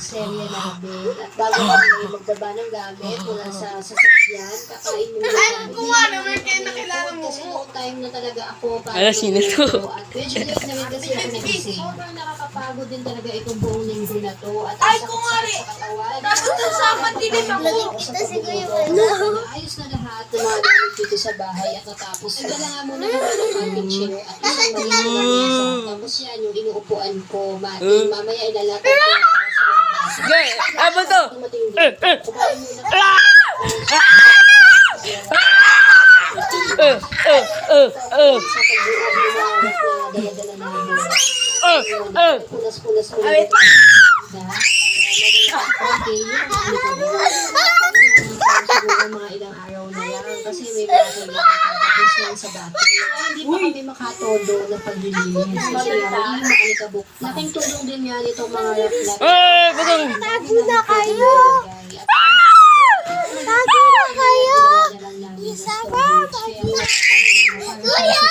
serye namin. At bago kami magbaba ng gamit mula sa sasakyan, kakain muna kami. Kung ano, may kayo nakilala mo. Kasi noong time na talaga ako Ala, sino to? At medyo late na rin kasi ako nagising. Sobrang nakakapagod din talaga itong buong linggo na to. At Ay, ang kung sakit nga sa katawan. Tapos nasama din ako. Kita si Kuya Wala. Ayos na lahat ng mga gamit dito sa bahay at natapos. Nagdala nga muna kami ng aming chair at isang maliit. Tapos yan yung inuupuan ko. Mamaya ilalapit ko yan para sa mga bata. Gay, ano to? Dumating dito. Kumain muna kami. Sa pagbuo ng mga na dala-dala namin. Punas-punas muna dito. Siguro mga ilang araw na lang kasi may battery lang tapos yan sa battery. Hindi pa kami makatodo ng paglilinis kasi hindi maalikabok. Laking tulong din yan itong mga reflect. Bagong! Tago na kayo! Tago na kayo! Isa pa! Kuya!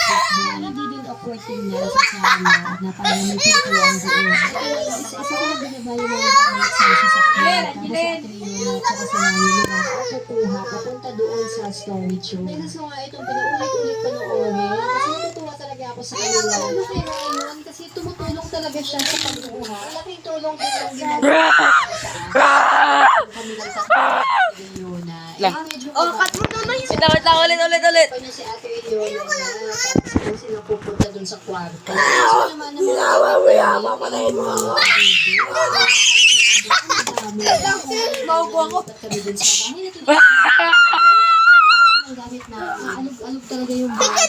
Hindi din awkward tingnan sa sana na parang may pintuan doon. Isa ko na binaba yung mga gamit sa sasakyan. Tapos sa trailer at saka sa mga kukuha papunta doon sa storage room. Kasi nga itong pinaulit-ulit panoorin kasi natutuwa talaga ako sa kanila. Ano kaya ngayon? Kasi tumutulong talaga siya sa pagkuha. Malaking tulong din ang ginagawa sa akin. Kami lang tatlo ni Leona. Cut mo na yun. Wait lang, ulit. Pa niya si Ate Leona na tapos sila pupunta dun sa kwarto. So naman ang mga papatayin mo. Maupo ako. Kami dun sa bahay na ang gamit na alog-alog talaga yung bahay.